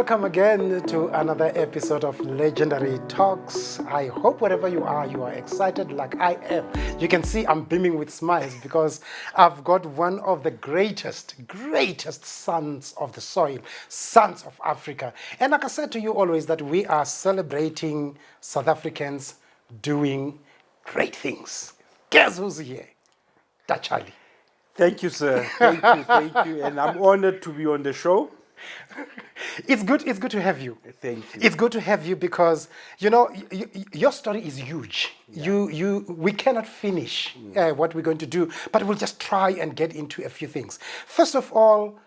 welcome again to another episode of Legendary Talks. I hope wherever you are excited like I am. You can see I'm beaming with smiles because I've got one of the greatest sons of the soil, sons of Africa. And like I said to you always, that we are celebrating South Africans doing great things. Guess who's here? Dr. Charley. Thank you, sir. Thank you. And I'm honored to be on the show. It's good to have you. Thank you. It's good to have you because, your story is huge. Yeah. We cannot finish what we're going to do, but we'll just try and get into a few things. First of all,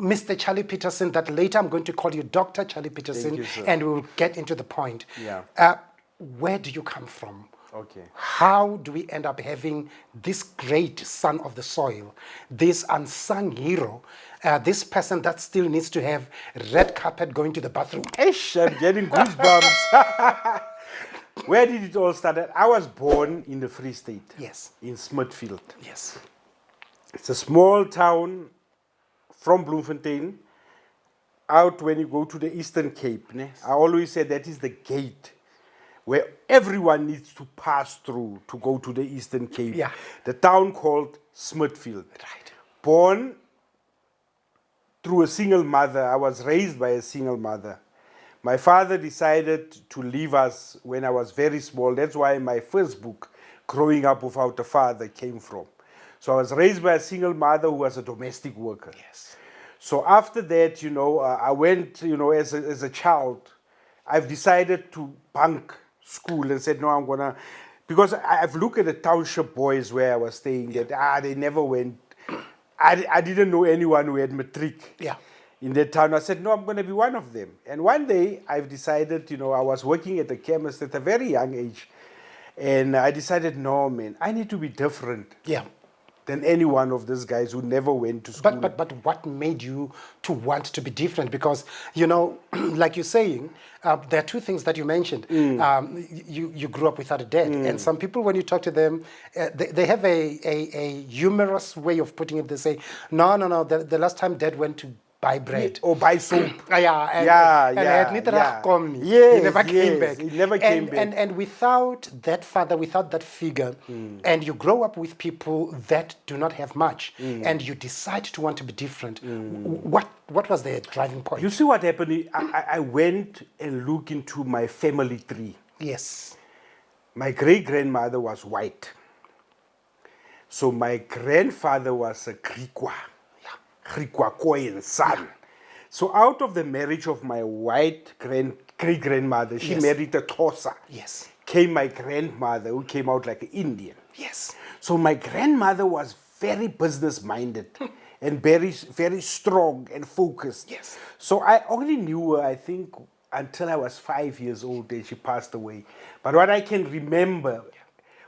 Mr. Charley Pietersen, that later I'm going to call you Dr. Charley Pietersen, Thank you, sir. and we'll get into the point. Yeah. Where do you come from? Okay. How do we end up having this great son of the soil, this unsung hero, this person that still needs to have red carpet going to the bathroom? Ish, I'm getting goosebumps. Where did it all start? I was born in the Free State. Yes. In Smithfield. Yes. It's a small town from Bloemfontein. Out when you go to the Eastern Cape. Ne? I always say that is the gate where everyone needs to pass through to go to the Eastern Cape. Yeah. The town called Smithfield. Right. Born through a single mother. I was raised by a single mother. My father decided to leave us when I was very small. That's why my first book, Growing Up Without a Father, came from. So I was raised by a single mother who was a domestic worker. Yes. So after that, I went, as a child, I've decided to bunk school and said, no, I'm going to, because I've looked at the township boys where I was staying, that they never went. I didn't know anyone who had matric in that town. I said, no, I'm going to be one of them. And one day I've decided, I was working at a chemist at a very young age. And I decided, no, man, I need to be different. Yeah. Than any one of these guys who never went to school. But what made you to want to be different? Because, like you're saying, there are two things that you mentioned. You grew up without a dad. And some people, when you talk to them, they have a humorous way of putting it. They say, no, the last time dad went to buy bread. Or buy soap. And he never came back. He never came back. And without that father, without that figure, and you grow up with people that do not have much, and you decide to want to be different, what was the driving point? You see what happened? I went and looked into my family tree. Yes. My great-grandmother was white. So my grandfather was a Griqua. Griqua son. So out of the marriage of my white great-grandmother, she married a Xhosa. Yes. Came my grandmother, who came out like an Indian. Yes. So my grandmother was very business-minded and very, very strong and focused. Yes. So I only knew her, I think, until I was 5 years old and she passed away. But what I can remember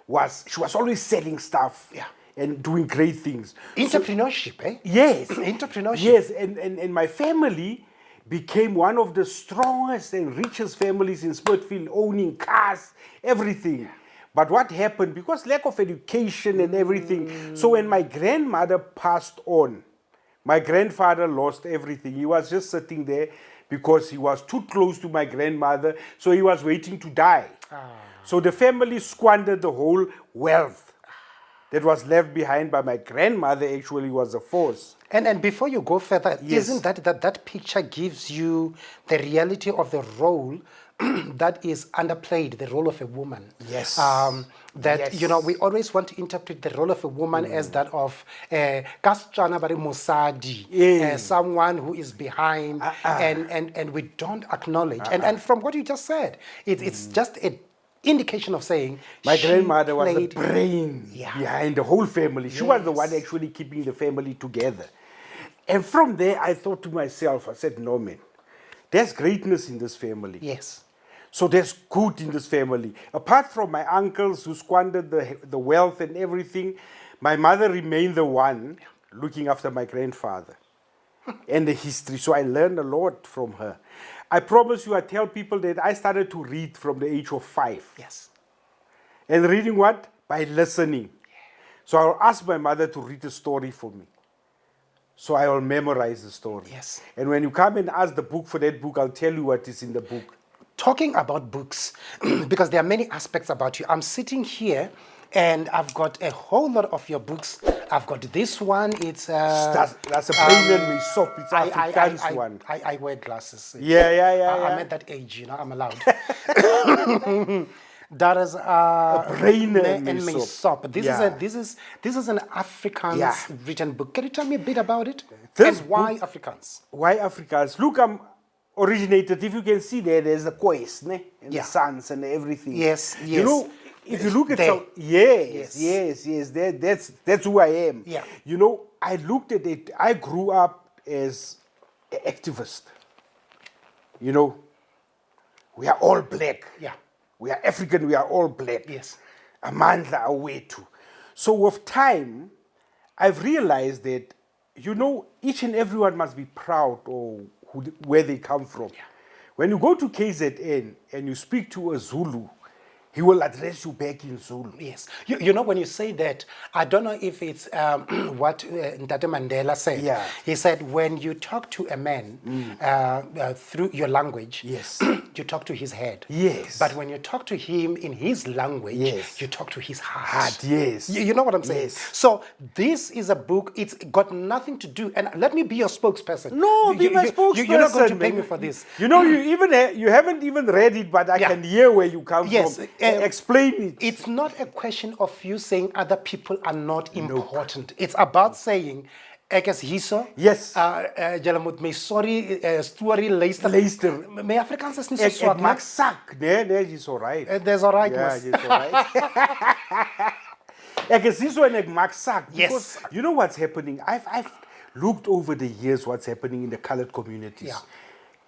was she was always selling stuff. Yeah. And doing great things. Entrepreneurship, eh? Yes. Entrepreneurship. Yes, and my family became one of the strongest and richest families in Smithfield, owning cars, everything. But what happened, because lack of education and everything, so when my grandmother passed on, my grandfather lost everything. He was just sitting there because he was too close to my grandmother, so he was waiting to die. So the family squandered the whole wealth that was left behind by my grandmother. Actually was a force. And before you go further, isn't that picture gives you the reality of the role that is underplayed, the role of a woman? Yes. We always want to interpret the role of a woman as that of Kastswana bari mosadi, someone who is behind, and we don't acknowledge. And from what you just said, it's just a indication of saying my grandmother was the brain behind the whole family. She was the one actually keeping the family together. And from there, I thought to myself, I said, no, man, there's greatness in this family. Yes. So there's good in this family. Apart from my uncles who squandered the wealth and everything, my mother remained the one looking after my grandfather and the history. So I learned a lot from her. I promise you, I tell people that I started to read from the age of 5. Yes. And reading what? By listening. So I'll ask my mother to read a story for me. So I will memorize the story. Yes. And when you come and ask the book for that book, I'll tell you what is in the book. Talking about books, because there are many aspects about you. I'm sitting here and I've got a whole lot of your books. I've got this one. It's That's a plain and me soap. It's Afrikaans one. I wear glasses. Yeah. I'm at that age, you know, I'm allowed. That is brain and me me soap. This is an Afrikaans written book. Can you tell me a bit about it? This and why Afrikaans? Why Afrikaans? Look, I'm originated. If you can see there's the quays, ne? And the suns and everything. Yes. You know, if you look at there. yes. That's who I am. Yeah. You know, I looked at it. I grew up as an activist. You know, we are all black. Yeah. We are African. We are all black. Yes. Amandla awethu. So with time, I've realized that, you know, each and everyone must be proud of where they come from. Yeah. When you go to KZN and you speak to a Zulu, he will address you back in Zulu. Yes. You know, when you say that, I don't know if it's what Ntate Mandela said. Yeah. He said, when you talk to a man through your language, Yes. you talk to his head. Yes. But when you talk to him in his language, Yes. you talk to his heart. Yes. You know what I'm saying? Yes. So this is a book, it's got nothing to do, and let me be your spokesperson. No, be my spokesperson. You're not going to pay me for this. You know, you haven't even read it, but I can hear where you come Yes. from. Explain it. It's not a question of you saying other people are not important. It's about saying, Ekes hiso. Yes. Julle moet my story luister. Luister. My Afrikaans is nie so Ek swak maak nie. sak. Nee, jy's all right. There's all right. Yeah, Mas. jy's all right. Ek is this one ek maak sak. Yes. Because you know what's happening? I've looked over the years what's happening in the colored communities. Yeah.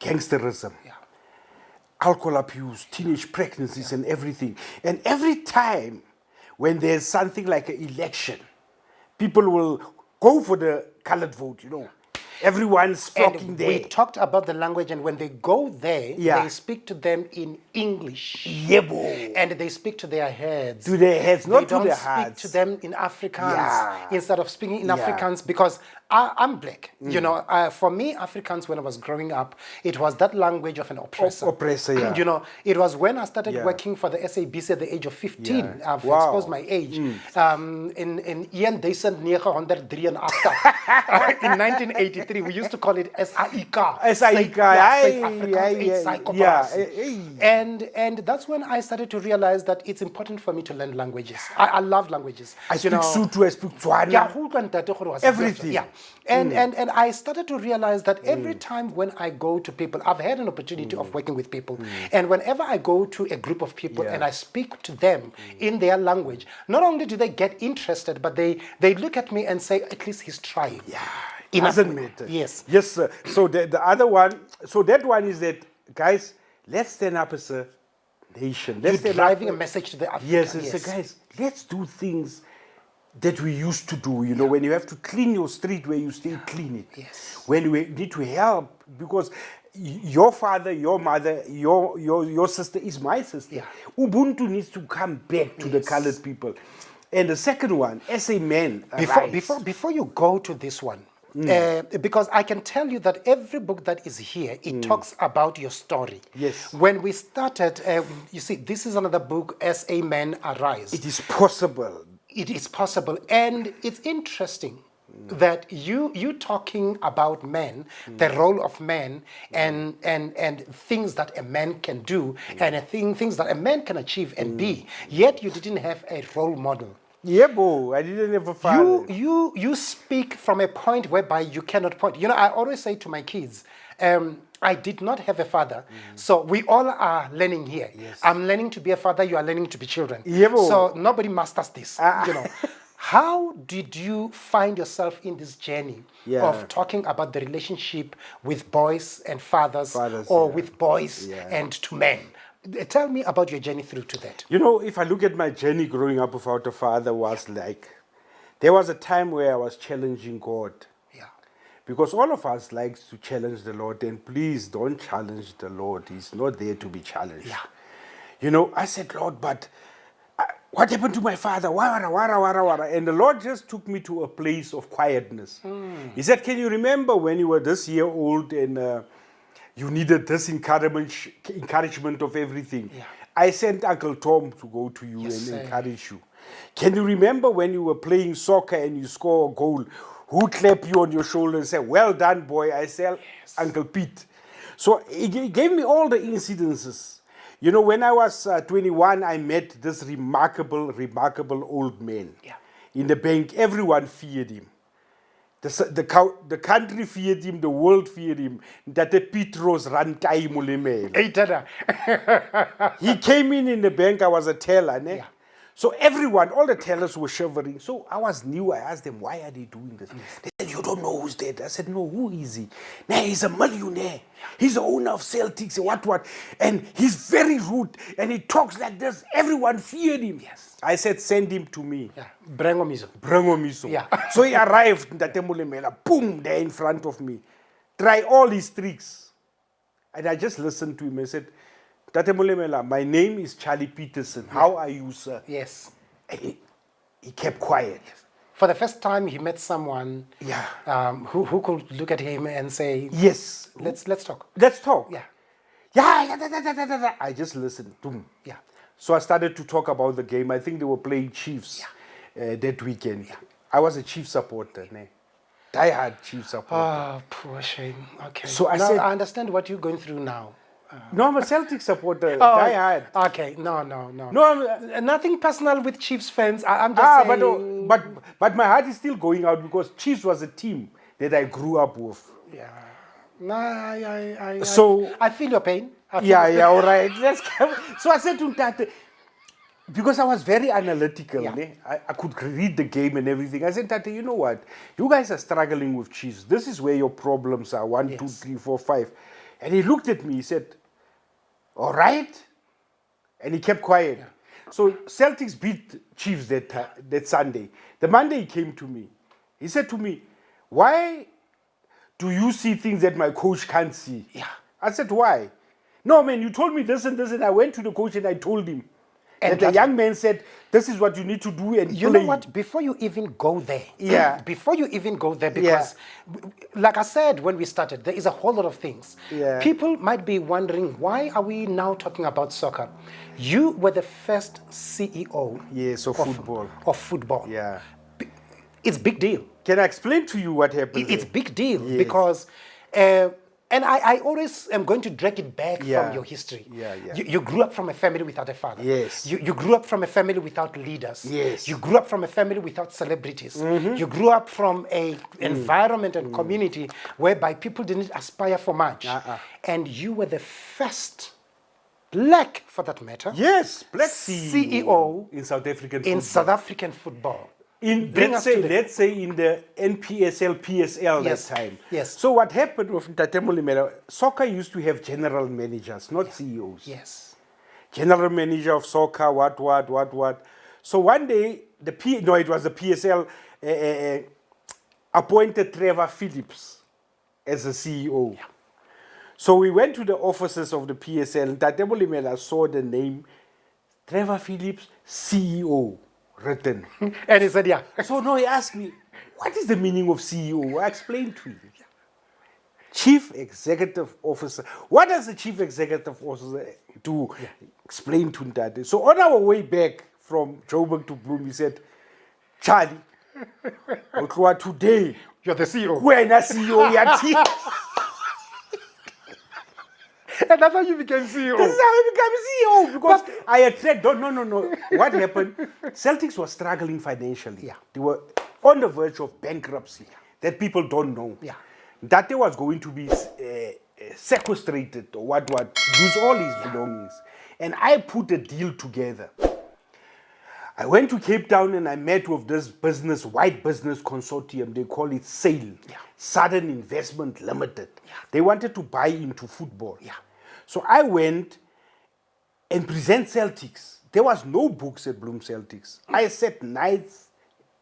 Gangsterism. Yeah. Alcohol abuse, teenage pregnancies and everything. And every time when there's something like an election, people will go for the colored vote, you know. Everyone's flocking And there. we talked about the language, and when they go there, Yeah. they speak to them in English. Yebo. And they speak to their heads. To their heads, They not to don't their speak hearts. to them in Afrikaans Yeah. instead of speaking in Yeah. Afrikaans, because I'm black. You know, for me, Afrikaans, when I was growing up, it was that language of an oppressor. Oppressor, yeah. You know, it was when I started Yeah. working for the SABC at the age of 15. Yeah. I've Wow. exposed my age. In 1983, in 1983, we used to call it SAIK. SAIK, And that's when I started to realize that it's important for me to learn languages. I love languages. I speak Sotho, I speak Tswana. Yeah, who can that was Everything. Yeah. And I started to realize that every time when I go to people, I've had an opportunity of working with people. And whenever I go to a group of people and I speak to them in their language, not only do they get interested, but they look at me and say, at least he's trying. Yeah. In Doesn't a- matter. Yes. Yes, sir. So the other one, so that one is that, guys, let's stand up as a nation. You're Let's stand driving up. a message to the African. Yes, it's guys, let's do things that we used to do. You know, when you have to clean your street where you stay clean it. Yes. When we need to help, because your father, your mother, your sister is my sister. Yeah. Ubuntu needs to come back to the colored people. And the second one, as a man, Before you go to this one, because I can tell you that every book that is here, it talks about your story. Yes. When we started, you see, this is another book, As a Man Arise. it is possible. It is possible, and it's interesting that you talking about men, the role of men, and things that a man can do, and things that a man can achieve and be. Yet you didn't have a role model. Yeah, boy, I didn't have a father. You speak from a point whereby you cannot point. You know, I always say to my kids, I did not have a father, so we all are learning here. Yes. I'm learning to be a father, you are learning to be children. Yeah, bo. So nobody masters this, you know. How did you find yourself in this journey of talking about the relationship with boys and fathers or with boys and to men? Tell me about your journey through to that. You know, if I look at my journey growing up without a father, was like, there was a time where I was challenging God. Yeah. Because all of us likes to challenge the Lord, and please don't challenge the Lord. He's not there to be challenged. Yeah. You know, I said, Lord, but what happened to my father? Wara, wara, wara, wara. And the Lord just took me to a place of quietness. He said, can you remember when you were this year old and you needed this encouragement of everything? Yeah. I sent Uncle Tom to go to you Yes, and sir. encourage you. Can you remember when you were playing soccer and you score a goal? Who clapped you on your shoulder and said, well done, boy? I said, Uncle Pete. So he gave me all the incidences. You know, when I was 21, I met this remarkable old man. Yeah. In the bank. Everyone feared him. The country feared him, the world feared him. That the Petros rantai mulemele. Hey, Dada. He came in the bank, I was a teller. Ne? Yeah. So everyone, all the tellers were shivering. So I was new, I asked them, why are they doing this? They said, you don't know who's dead. I said, no, who is he? Nah, he's a millionaire. He's the owner of Celtics and what. And he's very rude and he talks like this. Everyone feared him. Yes. I said, send him to me. Yeah. Brengo miso. Brengo miso. Yeah. So he arrived in Tatemulemela, boom, there in front of me. Try all his tricks. And I just listened to him and said, Tatemulemela, my name is Charley Pietersen. How are you, sir? Yes. And he kept quiet. For the first time, he met someone who could look at him and say, Yes. let's talk. Let's talk. Yeah. Yeah. I just listened. Boom. Yeah. So I started to talk about the game. I think they were playing Chiefs that weekend. Yeah. I was a Chiefs supporter. Ne? Die-hard Chiefs supporter. Oh, poor shame. Okay. So I Now, said- I understand what you're going through now. No, I'm a Celtic supporter. Die-hard. Okay. No. No, Nothing personal with Chiefs fans. I'm just saying. but my heart is still going out because Chiefs was a team that I grew up with. Yeah. No, I feel your pain. I feel your pain. All right. So I said to Tate, because I was very analytical, Yeah. ne? I could read the game and everything. I said, Tate, you know what? You guys are struggling with Chiefs. This is where your problems are. 1, 2, 3, 4, 5. And he looked at me. He said, all right. And he kept quiet. Yeah. So Celtics beat Chiefs that Sunday. The Monday he came to me. He said to me, why do you see things that my coach can't see? Yeah. I said, why? No, man, you told me this and this, and I went to the coach and I told him. And the young man said, this is what you need to do and You play. know what? Before you even go there, Yeah. because like I said when we started, there is a whole lot of things. Yeah. People might be wondering, why are we now talking about soccer? You were the first CEO Yes, of football. Of football. Yeah. It's big deal. Can I explain to you what happened? It's there? big deal Yes. because, and I always am going to drag it back from your history. Yeah. You grew up from a family without a father. Yes. You grew up from a family without leaders. Yes. You grew up from a family without celebrities. You grew up from a environment and community whereby people didn't aspire for much. And you were the first black, for that matter, Yes, black CEO in South African in football. South African football. Let's say in the NPSL, PSL Yes, that time. yes. So what happened with Tatemulimela, soccer used to have general managers, not CEOs. Yes. General manager of soccer, what. So one day, it was the PSL appointed Trevor Phillips as a CEO. Yeah. So we went to the offices of the PSL. Tatemulimela saw the name Trevor Phillips, CEO, written. And he said, yeah. So no, he asked me, what is the meaning of CEO? I explained to him. Chief Executive Officer. What does the Chief Executive Officer do? Explain to Ntate. So on our way back from Joburg to Bloem, he said, Charlie, today, You're the CEO. when I CEO, And that's how you became CEO. This is how I became CEO because I had said, no. What happened? Celtics were struggling financially. Yeah. They were on the verge of bankruptcy that people don't know. Yeah. That was going to be sequestrated or what, lose all his belongings. And I put a deal together. I went to Cape Town and I met with this white business consortium. They call it SAIL, Southern Investment Limited. Yeah. They wanted to buy into football. Yeah. So I went and present Celtics. There was no books at Bloem Celtics. I sat nights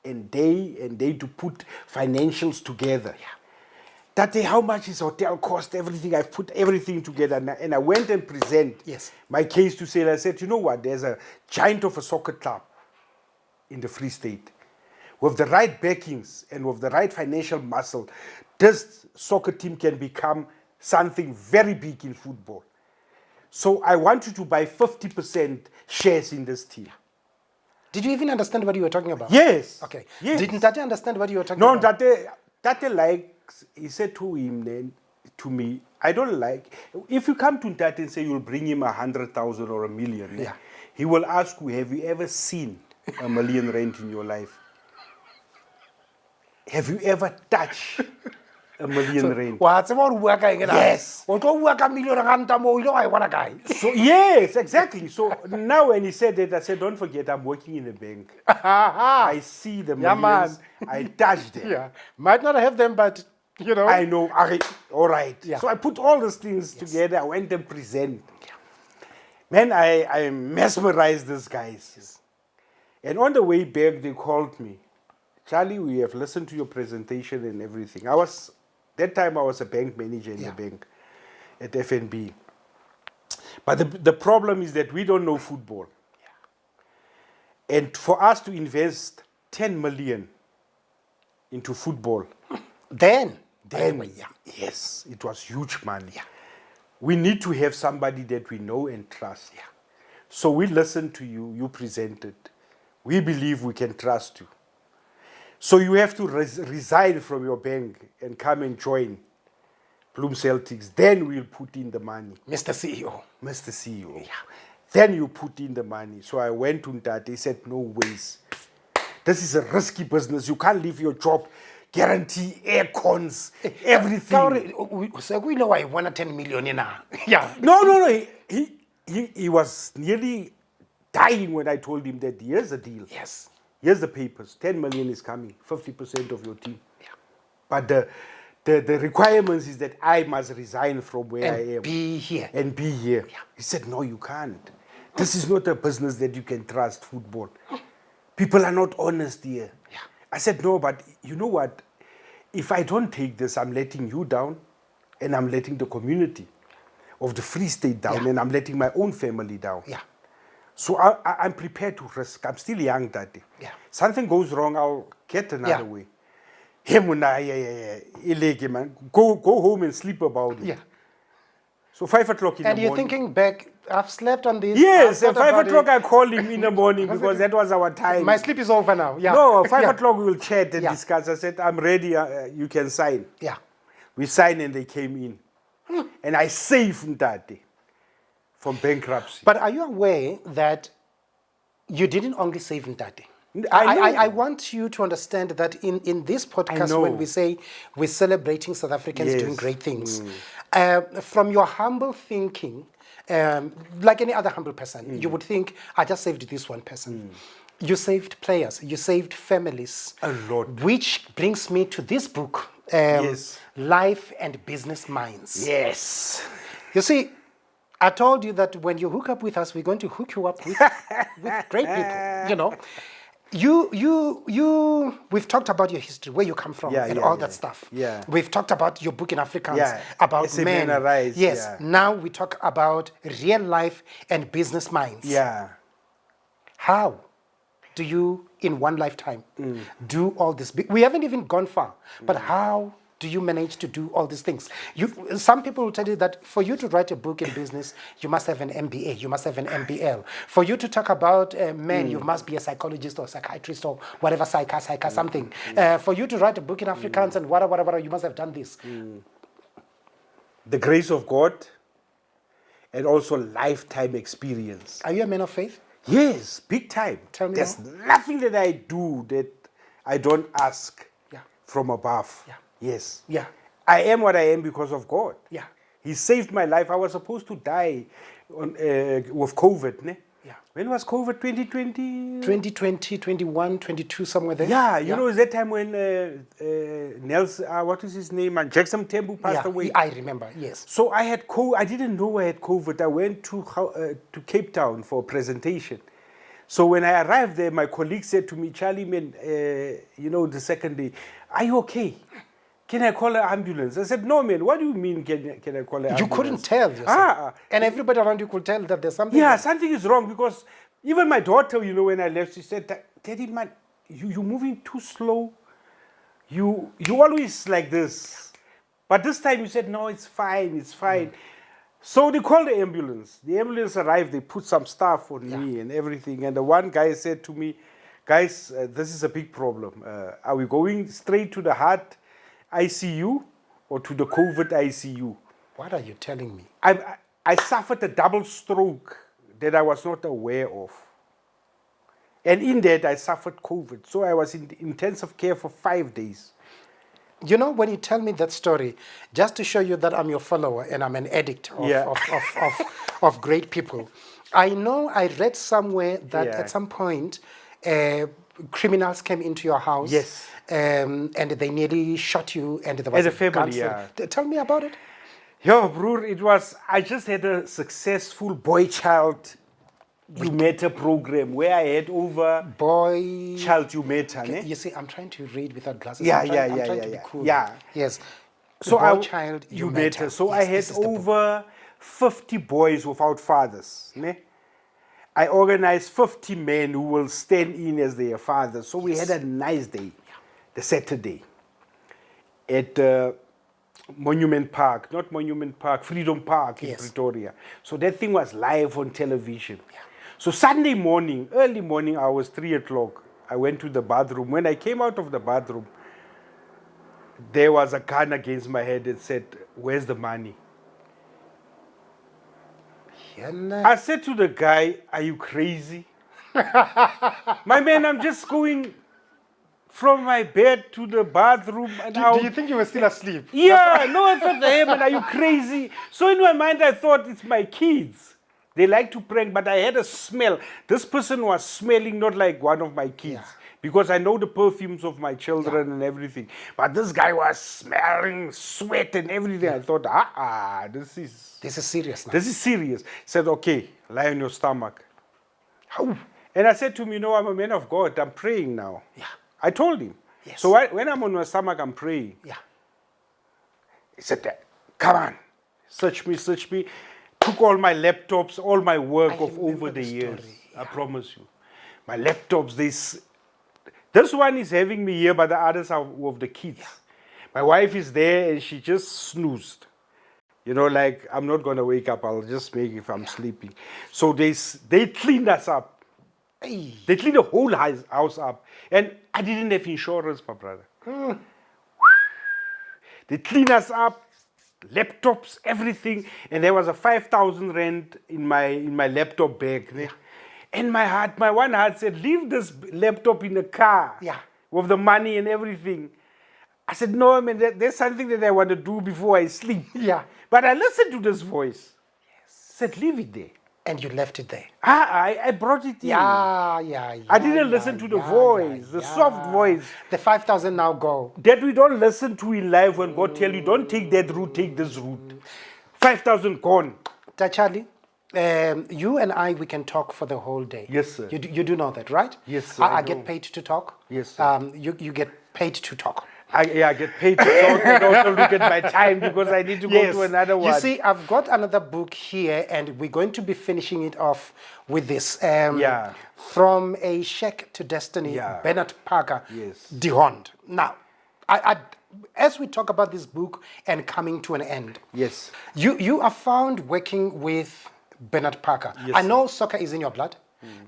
and day to put financials together. Yeah. That day, how much is hotel cost, everything. I put everything together and I went and present Yes. my case to SAIL. I said, you know what, there's a giant of a soccer club in the Free State. With the right backings and with the right financial muscle, this soccer team can become something very big in football. So I want you to buy 50% shares in this team. Did you even understand what you were talking about? Yes. Okay. Yes. Didn't Tate understand what you were talking No, about? Tate likes, he said to him then, to me, I don't like, if you come to Tate and say you'll bring him 100,000 or 1 million, Yeah. he will ask you, have you ever seen R1 million in your life? Have you ever touched R1 million? Wa tseba hore o bua ka eng na? Yes. O tlo bua ka million ranta mo, o ile wa e bona kae? So yes, exactly. So now when he said that, I said, don't forget, I'm working in a bank. I see the Yeah, millions. man. I touch them. Yeah. Might not have them, but you know. I know. All right. Yeah. So I put all these things together. I went and present. Man, I mesmerized these guys. Yes. And on the way back, they called me. Charlie, we have listened to your presentation and everything. That time I was a bank manager in the bank at FNB. But the problem is that we don't know football. Yeah. And for us to invest 10 million into football. Then, Yes, it was huge money. Yeah. We need to have somebody that we know and trust. Yeah. So we listened to you, you presented. We believe we can trust you. So you have to resign from your bank and come and join Bloom Celtics. Then we'll put in the money. Mr. CEO. Mr. CEO. Yeah. Then you put in the money. So I went to Ntate. He said, no ways. This is a risky business. You can't leave your job. Guarantee air cons, everything. So we know I won 10 million in Yeah. No. He was nearly dying when I told him that here's the deal. Yes. Here's the papers. 10 million is coming. 50% of your team. Yeah. But the requirements is that I must resign from where I am. Be here. And be here. Yeah. He said, no, you can't. This is not a business that you can trust, football. People are not honest here. Yeah. I said, no, but you know what? If I don't take this, I'm letting you down and I'm letting the community of the Free State down and I'm letting my own family down. Yeah. So I'm prepared to risk. I'm still young, Daddy. Yeah. Something goes wrong, I'll get another way. Man. Go home and sleep about it. Yeah. So 5 o'clock in the morning. And you're thinking back, I've slept on this. Yes, at 5 o'clock I called him in the morning because that was our time. My sleep is over now. Yeah. No, 5 o'clock we will chat and discuss. I said, I'm ready, you can sign. Yeah. We signed and they came in. And I saved Ntate from bankruptcy. But are you aware that you didn't only save Ntate? I want you to understand that in this podcast, when we say we're celebrating South Africans doing great things, from your humble thinking, like any other humble person, you would think, I just saved this one person. You saved players, you saved families. A lot. Which brings me to this book, Life and Business Minds. Yes. You see, I told you that when you hook up with us, we're going to hook you up with, with great people, you know. We've talked about your history, where you come from, and all that stuff. Yeah. We've talked about your book in Afrikaans, about men. Rise, yes. Now we talk about real life and business minds. Yeah. How do you, in one lifetime, do all this? We haven't even gone far, but how do you manage to do all these things? Some people will tell you that for you to write a book in business, you must have an MBA, you must have an MBL. For you to talk about men, you must be a psychologist or psychiatrist or whatever, something. For you to write a book in Afrikaans and whatever, you must have done this. The grace of God and also lifetime experience. Are you a man of faith? Yes, big time. Tell me There's more. nothing that I do that I don't ask from above. Yeah. Yes. Yeah. I am what I am because of God. Yeah. He saved my life. I was supposed to die with COVID. Ne? Yeah. When was COVID? 2020? 2020, 21, 22, somewhere there. Yeah, you know, that time when Nelson, what is his name? And Jackson Tembu passed away. I remember, yes. So I had I didn't know I had COVID. I went to Cape Town for a presentation. So when I arrived there, my colleague said to me, Charlie, man, you know, the second day, are you okay? Can I call an ambulance? I said, no, man, what do you mean can I call an ambulance? You couldn't tell yourself. And everybody around you could tell that there's something wrong. wrong. Something is wrong because Even my daughter, when I left, she said, Daddy, man, you're moving too slow. You always like this. But this time you said, no, it's fine, it's fine. So they called the ambulance. The ambulance arrived, they put some stuff on me and everything. And the one guy said to me, guys, this is a big problem. Are we going straight to the heart ICU or to the COVID ICU? What are you telling me? I suffered a double stroke that I was not aware of. And in that, I suffered COVID. So I was in intensive care for 5 days. You know, when you tell me that story, just to show you that I'm your follower and I'm an addict of great people, I know I read somewhere that at some point, criminals came into your house. Yes. And they nearly shot you, and there was As a family, gunfight. Tell me about it. Yo, bro, I just had a successful boy-child Umeta program where I had over child Umeta. You see, I'm trying to read without glasses. Yeah, I'm trying to be cool. Yeah. Yes. So Child Umeta. So I Yes, had over 50 boys without fathers. Ne? I organized 50 men who will stand in as their fathers. So we had a nice day, the Saturday, at Monument Park, not Monument Park, Freedom Park in Pretoria. So that thing was live on television. Yeah. So Sunday morning, early morning hours, 3 o'clock, I went to the bathroom. When I came out of the bathroom, there was a gun against my head that said, where's the money? I said to the guy, are you crazy? My man, I'm just going from my bed to the bathroom. And do you think you were still asleep? Yeah, no, I thought, hey, man, are you crazy? So in my mind, I thought it's my kids. They like to prank, but I had a smell. This person was smelling not like one of my kids. Because I know the perfumes of my children and everything. But this guy was smelling sweat and everything. I thought, this is serious now. This is serious. Said, okay, lie on your stomach. How? And I said to him, I'm a man of God. I'm praying now. Yeah. I told him. Yes. So when I'm on my stomach, I'm praying. Yeah. He said, come on, search me. Took all my laptops, all my work of over the years. I promise you. My laptops, this one is having me here, but the others are of the kids. My wife is there and she just snoozed. Like, I'm not going to wake up. I'll just make if I'm sleeping. So they cleaned us up. Hey. They cleaned the whole house up. And I didn't have insurance, my brother. They cleaned us up, laptops, everything. And there was a 5,000 rand in my laptop bag. Yeah. And my one heart said, leave this laptop in the car with the money and everything. I said, no, man, there's something that I want to do before I sleep. Yeah. But I listened to this voice. Yes. Said, leave it there. And you left it there. I brought it in. I didn't listen to the voice, the soft voice. The 5,000 now go. That we don't listen to in life when God tell you, don't take that route, take this route. 5,000 gone. Dr. Charley, you and I, we can talk for the whole day. Yes, sir. You do know that, right? Yes, sir. I get paid to talk. Yes, sir. You get paid to talk. I get paid to talk and also look at my time because I need to go to another one. You see, I've got another book here and we're going to be finishing it off with this. From a Shack to Destiny, Bernard Parker, Dehoned. Now, as we talk about this book and coming to an end, you are found working with Bernard Parker. I know soccer is in your blood.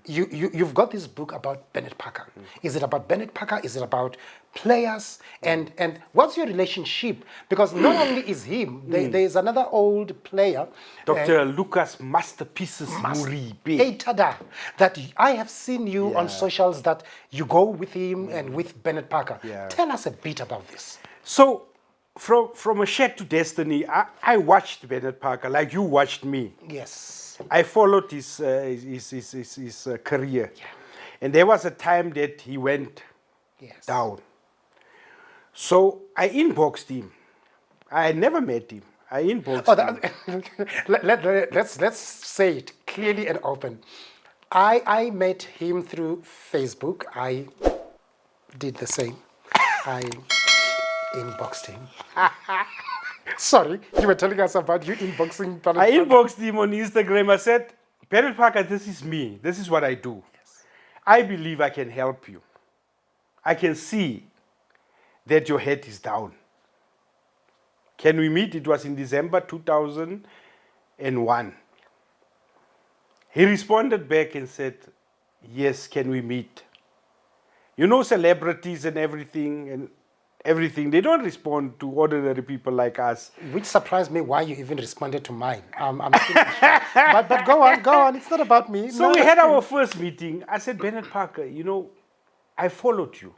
You've got this book about Bernard Parker. Is it about Bernard Parker? Is it about players? And what's your relationship? Because not only is him, there's another old player, Dr. Lucas Masterpieces Muribe, that I have seen you on socials that you go with him and with Bernard Parker. Tell us a bit about this. So, from a Shack to Destiny, I watched Bernard Parker like you watched me. Yes. I followed his career. And there was a time that he went down. So I inboxed him. I never met him. I inboxed him. Let's say it clearly and open. I met him through Facebook. I did the same. I inboxed him. Sorry, you were telling us about you inboxing. I inboxed him on Instagram. I said, Bennett Parker, this is me. This is what I do. I believe I can help you. I can see that your head is down. Can we meet? It was in December 2001. He responded back and said, yes, can we meet? You know, celebrities and everything, they don't respond to ordinary people like us. Which surprised me why you even responded to mine. I'm still but go on. It's not about me. So we had our first meeting. I said, Bennett Parker, you know, I followed you.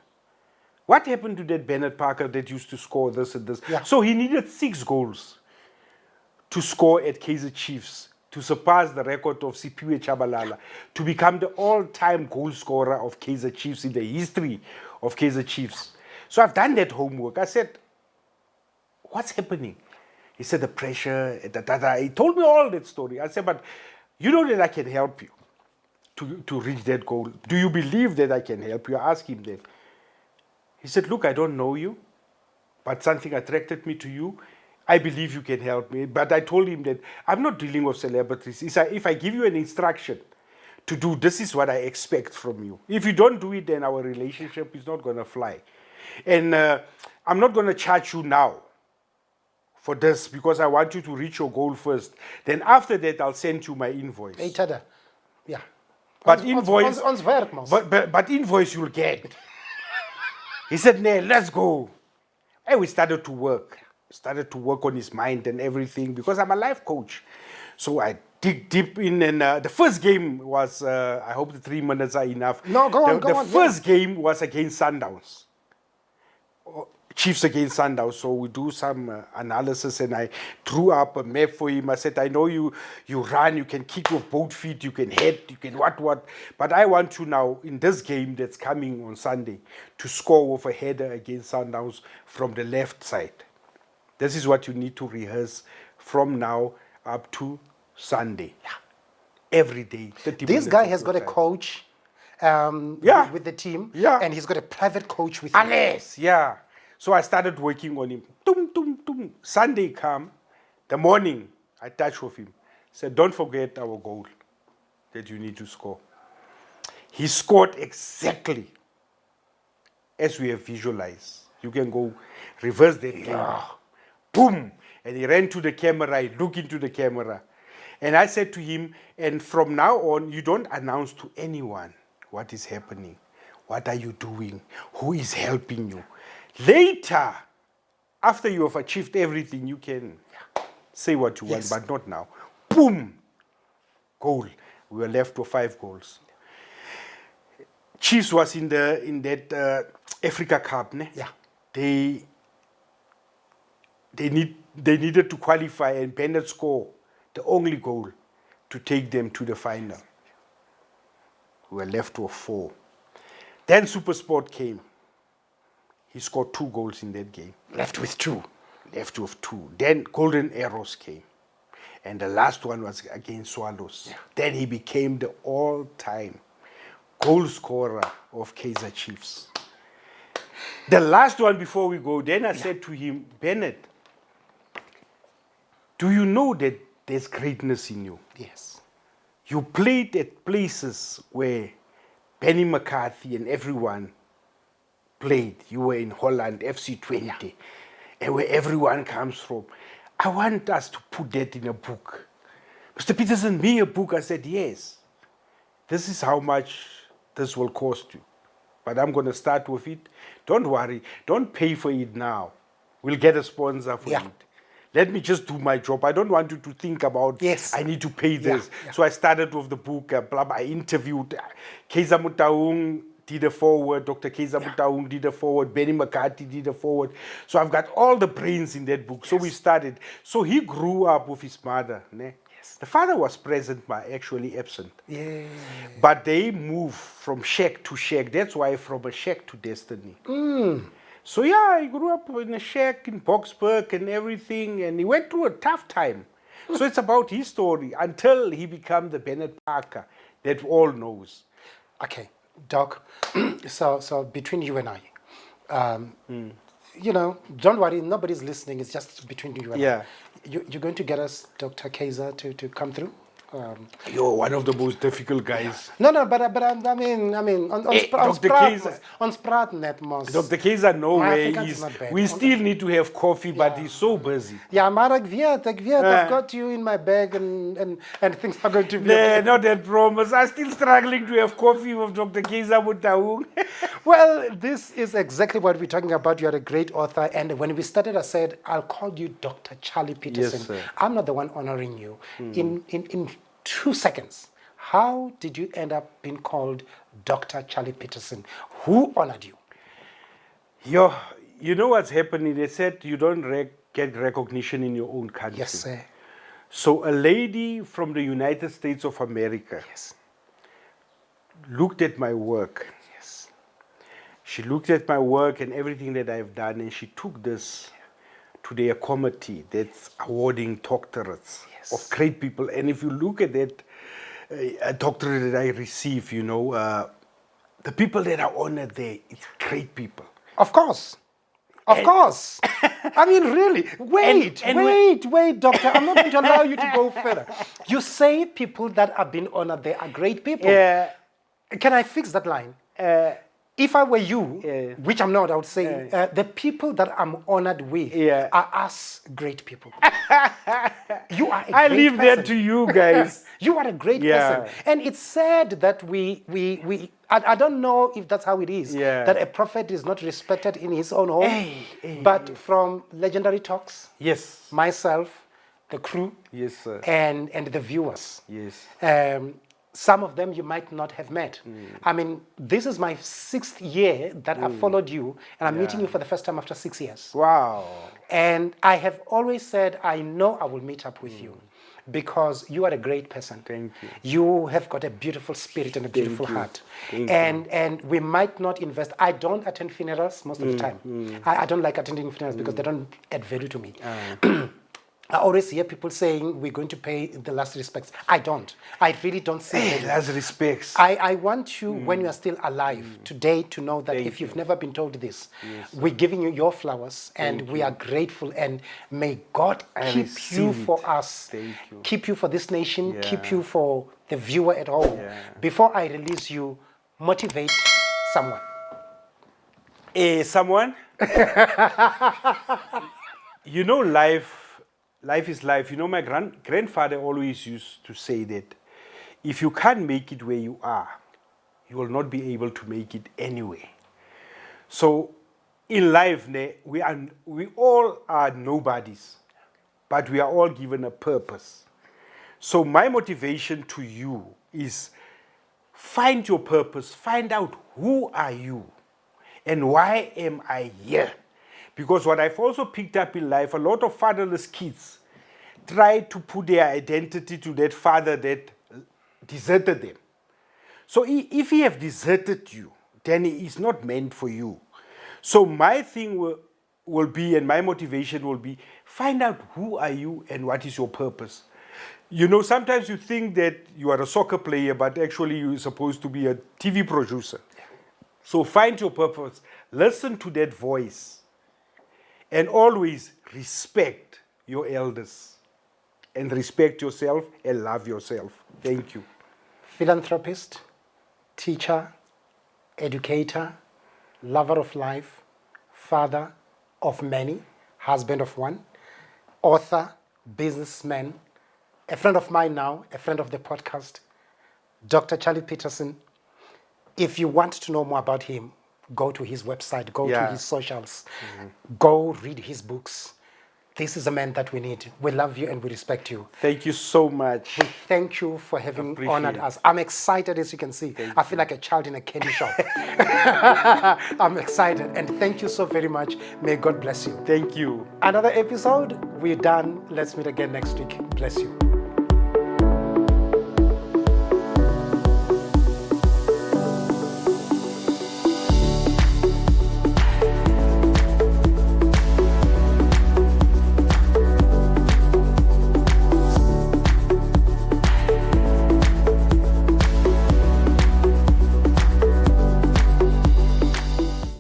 What happened to that Bennett Parker that used to score this and this? Yeah. So he needed 6 goals to score at Kaizer Chiefs, to surpass the record of Sipiwe Chabalala, to become the all-time goal scorer of Kaizer Chiefs in the history of Kaizer Chiefs. So I've done that homework. I said, what's happening? He said, the pressure, He told me all that story. I said, but you know that I can help you to reach that goal. Do you believe that I can help you? I asked him that. He said, look, I don't know you, but something attracted me to you. I believe you can help me. But I told him that I'm not dealing with celebrities. If I give you an instruction to do, this is what I expect from you. If you don't do it, then our relationship is not going to fly. And I'm not going to charge you now for this because I want you to reach your goal first. Then after that, I'll send you my invoice. Hey, Tada. Yeah. But invoice, ons werk, mos. but invoice you'll get. He said, "Nee, let's go." And we started to work. Started to work on his mind and everything because I'm a life coach. So I dig deep in, and the first game was, I hope the 3 minutes are enough. No, go on. The first game was against Sundowns. Chiefs against Sundowns. So we do some analysis, and I drew up a map for him. I said, I know you run, you can kick with both feet, you can head, you can what. But I want you now, in this game that's coming on Sunday, to score with a header against Sundowns from the left side. This is what you need to rehearse from now up to Sunday. Yeah. Every day. 30 This guy has got a coach with the team, and he's got a private coach with him. Yes, yeah. So I started working on him. Sunday come, the morning, I touched with him. Said, don't forget our goal that you need to score. He scored exactly as we have visualized. You can go reverse that game. Boom! And he ran to the camera, he looked into the camera. And I said to him, and from now on, you don't announce to anyone what is happening. What are you doing? Who is helping you? Later, after you have achieved everything, you can say what you want, but not now. Boom! Goal. We were left with 5 goals. Chiefs was in that Africa Cup. Ne? Yeah. They needed to qualify, and Bennett scored the only goal to take them to the final. We were left with 4. Then SuperSport came. He scored 2 goals in that game. Left with 2. Then Golden Arrows came. And the last one was against Swallows. Yeah. Then he became the all-time goal scorer of Kaizer Chiefs. The last one before we go, then I said to him, Bennett, do you know that there's greatness in you? Yes. You played at places where Benny McCarthy and everyone played. You were in Holland, FC20, and where everyone comes from. I want us to put that in a book. Mr. Pietersen, me a book? I said, yes. This is how much this will cost you. But I'm going to start with it. Don't worry. Don't pay for it now. We'll get a sponsor for it. Let me just do my job. I don't want you to think about, I need to pay this. So I started with the book. I interviewed Kaizer Motaung, did a forward. Dr. Kaizer Motaung did a forward. Benny McCarthy did a forward. So I've got all the brains in that book. So we started. So he grew up with his mother. Ne? The father was present, but actually absent. Yeah. But they moved from shack to shack. That's why from a shack to destiny. So I grew up in a shack in Boksburg and everything, and he went through a tough time. So it's about his story until he became the Bennett Parker that all knows. Okay, Doc. So between you and I, you know, don't worry, nobody's listening. It's just between you and I. You're going to get us Dr. Kaizer to come through? You're one of the most difficult guys. No, but I mean, on Dr. Kaiser. Spraatnet mos. Dr. Kaiser, no My way. Afrikaans is not bad. We still need to have coffee, but he's so busy. Yeah, maar ek weet, I've got you in my bag and things are going to be Nah, not that promise. I'm still struggling to have coffee with Dr. Kaiser Mutaung. Well, this is exactly what we're talking about. You're a great author. And when we started, I said, I'll call you Dr. Charley Pietersen. Yes, sir. I'm not the one honoring you. In 2 seconds, how did you end up being called Dr. Charley Pietersen? Who honored you? You know what's happening? They said you don't get recognition in your own country. Yes, sir. So a lady from the United States of America looked at my work. Yes. She looked at my work and everything that I've done, and she took this to their committee that's awarding doctorates of great people. And if you look at that doctorate that I receive, the people that are honored there, it's great people. Of course. Of course. I mean, really. Wait, doctor. I'm not going to allow you to go further. You say people that have been honored there are great people. Can I fix that line? If I were you, which I'm not, I would say the people that I'm honored with are us great people. You are a great I leave person. that to you guys. You are a great person. And it's sad that I don't know if that's how it is, that a prophet is not respected in his own home. But from Legendary Talks, myself, the crew, and the viewers, some of them you might not have met. I mean, this is my 6th year that I've followed you, and I'm meeting you for the first time after 6 years. Wow. And I have always said, I know I will meet up with you because you are a great person. Thank you. You have got a beautiful spirit and a beautiful heart. And we might not invest. I don't attend funerals most of the time. I don't like attending funerals because they don't add value to me. I always hear people saying we're going to pay the last respects. I don't. I really don't see it. Last respects. I want you, when you are still alive, today to know that if you've never been told this, we're giving you your flowers and we are grateful, and may God keep you for us, keep you for this nation, keep you for the viewer at home. Before I release you, motivate someone. Someone? Life is life. My grandfather always used to say that if you can't make it where you are, you will not be able to make it anywhere. So in life, we all are nobodies, but we are all given a purpose. So my motivation to you is find your purpose, find out who are you and why am I here. Because what I've also picked up in life, a lot of fatherless kids try to put their identity to that father that deserted them. So if he have deserted you, then he is not meant for you. So my thing will be, and my motivation will be, find out who are you and what is your purpose. Sometimes you think that you are a soccer player, but actually you're supposed to be a TV producer. So find your purpose, listen to that voice, and always respect your elders. And respect yourself and love yourself. Thank you. Philanthropist, teacher, educator, lover of life, father of many, husband of one, author, businessman, a friend of mine now, a friend of the podcast, Dr. Charley Pietersen. If you want to know more about him, go to his website, go to his socials, go read his books. This is a man that we need. We love you and we respect you. Thank you so much. We thank you for having honored us. I'm excited, as you can see. I feel like a child in a candy shop. I'm excited. And thank you so very much. May God bless you. Thank you. Another episode. We're done. Let's meet again next week. Bless you.